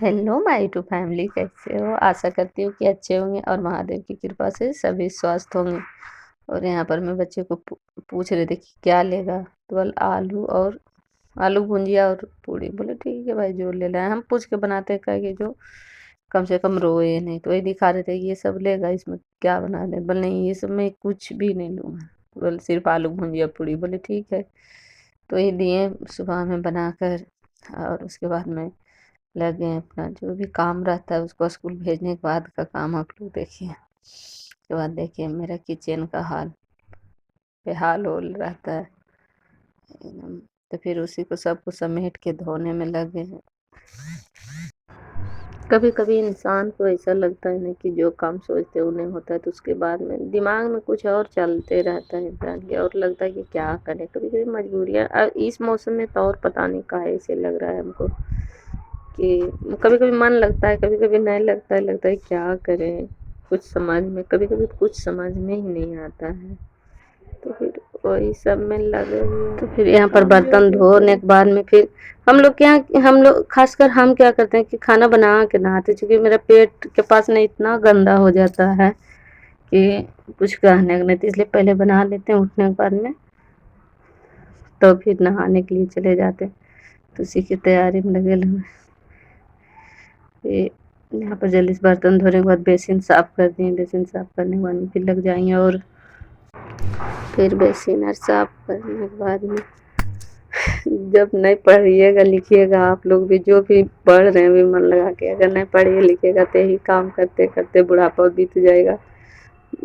Hello my YouTube family, कैसे हो? आशा करती हूँ कि अच्छे होंगे और महादेव की कृपा से सभी स्वस्थ होंगे। और यहाँ पर मैं बच्चे को पूछ रही थी कि क्या लेगा, तो बोल आलू और आलू भुंजिया और पूड़ी। बोले ठीक है भाई, जो ले लाए। हम पूछ के बनाते हैं कि जो कम से कम रोए नहीं। तो वही दिखा रहे थे ये सब लेगा, इसमें क्या बना दे। बोले नहीं, ये सब मैं कुछ भी नहीं लूँगा, बोले सिर्फ आलू भुंजिया पूड़ी। बोले ठीक है। तो ये दिए सुबह में बनाकर, और उसके बाद में लगे हैं अपना जो भी काम रहता है उसको स्कूल भेजने के बाद का काम आप लोग देखिए। उसके बाद देखिए मेरा किचन का हाल बेहाल हो रहता है एकदम। तो फिर उसी को सबको समेट के धोने में लगे हैं। कभी कभी इंसान को ऐसा लगता है ना कि जो काम सोचते हैं वो नहीं होता है, तो उसके बाद में दिमाग में कुछ और चलते रहता है इंसान के, और लगता है कि क्या करें। कभी कभी मजबूरियाँ, इस मौसम में तो और पता नहीं काहे ऐसे लग रहा है हमको कि कभी कभी मन लगता है, कभी कभी नहीं लगता है। लगता है क्या करें, कुछ समझ में, कभी कभी कुछ समझ में ही नहीं आता है। तो फिर वही सब में लगे हुए हैं। तो फिर यहाँ पर बर्तन धोने के बाद में फिर हम लोग खासकर हम क्या करते हैं कि खाना बना के नहाते, क्योंकि मेरा पेट के पास नहीं इतना गंदा हो जाता है कि कुछ कहने का नहीं। तो इसलिए पहले बना लेते हैं, उठने के बाद में तो फिर नहाने के लिए चले जाते हैं। तो उसी की तैयारी में लगे हुए। ये यहाँ पर जल्दी से बर्तन धोने के बाद बेसिन साफ़ कर दिए। बेसिन साफ़ करने के बाद में फिर लग जाएंगे, और फिर बेसिन और साफ़ करने के बाद में जब नहीं पढ़िएगा लिखिएगा, आप लोग भी जो भी पढ़ रहे हैं भी मन लगा के, अगर नहीं पढ़िए लिखिएगा तो यही काम करते करते बुढ़ापा बीत जाएगा।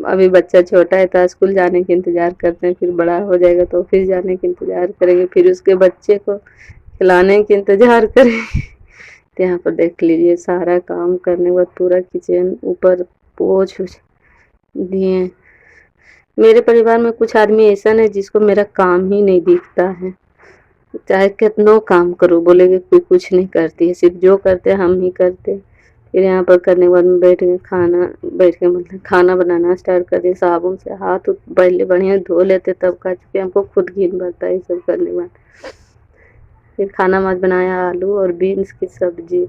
अभी बच्चा छोटा है तो स्कूल जाने के इंतज़ार करते हैं, फिर बड़ा हो जाएगा तो फिर जाने के इंतज़ार करेंगे, फिर उसके बच्चे को खिलाने के इंतज़ार करेंगे। तो यहाँ पर देख लीजिए सारा काम करने के बाद पूरा किचन ऊपर पोंछ दिए। मेरे परिवार में कुछ आदमी ऐसा है जिसको मेरा काम ही नहीं दिखता है, चाहे कितना काम करो बोलेगे कोई कुछ नहीं करती है, सिर्फ जो करते हैं हम ही करते हैं। फिर यहाँ पर करने के बाद में बैठ के मतलब खाना बनाना स्टार्ट कर दिए। साबुन से हाथ पहले बढ़िया धो लेते तब का, चुके हमको खुद घिन भरता है ये सब करने के बाद। फिर खाना मत बनाया, आलू और बीन्स की सब्जी।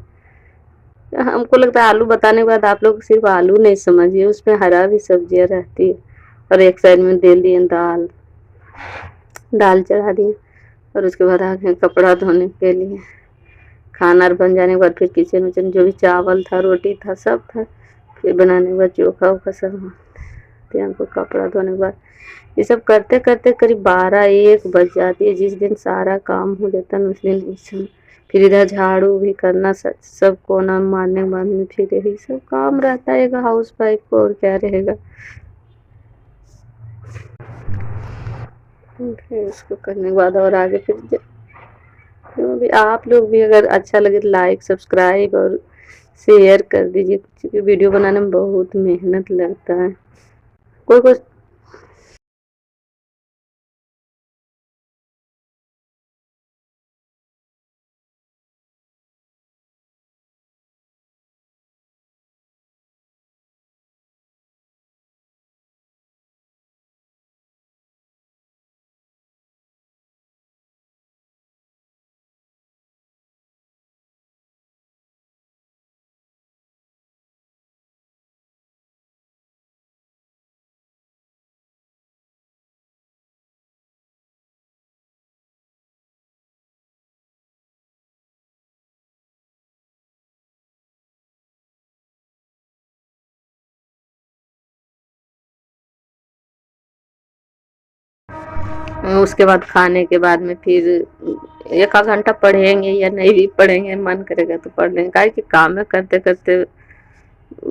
हमको लगता है आलू बताने के बाद आप लोग सिर्फ आलू नहीं समझिए, उसमें हरा भी सब्जियां रहती है। और एक साइड में दे दिए दाल चढ़ा दिए, और उसके बाद आ गए कपड़ा धोने के लिए। खाना बन जाने के बाद फिर किचन विचन जो भी चावल था रोटी था सब था, फिर बनाने के बाद चोखा वोखा सब। फिर हमको कपड़ा धोने के बाद ये सब करते करते करीब 12-1 बज जाती है। जिस दिन सारा काम हो जाता है उस दिन फिर इधर झाड़ू भी करना, सब कोना मारने के बाद में फिर यही सब काम रहता है हाउस वाइफ को, और क्या रहेगा। फिर उसको करने के बाद और आगे फिर जो भी आप लोग भी अगर अच्छा लगे तो लाइक सब्सक्राइब और शेयर कर दीजिए, क्योंकि वीडियो बनाने में बहुत मेहनत लगता है। कोई उसके बाद खाने के बाद में फिर 1 घंटा पढ़ेंगे या नहीं भी पढ़ेंगे, मन करेगा तो पढ़ लेंगे। काहे कि काम में करते करते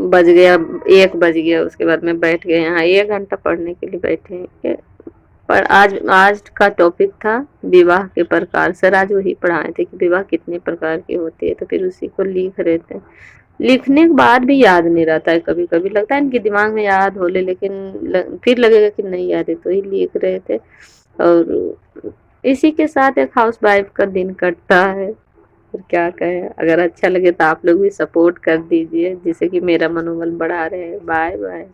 बज गया 1 बज गया। उसके बाद में बैठ गए यहाँ 1 घंटा पढ़ने के लिए बैठे। पर आज का टॉपिक था विवाह के प्रकार। सर आज वही पढ़ाए थे कि विवाह कितने प्रकार की होती है, तो फिर उसी को लिख रहे थे। लिखने के बाद भी याद नहीं रहता है, कभी कभी लगता है कि दिमाग में याद हो ले, लेकिन फिर लगेगा कि नहीं याद है, तो ही लिख रहे थे। और इसी के साथ एक हाउस वाइफ का दिन कटता है। और क्या कहें, अगर अच्छा लगे तो आप लोग भी सपोर्ट कर दीजिए, जिससे कि मेरा मनोबल बढ़ा रहे। Bye bye.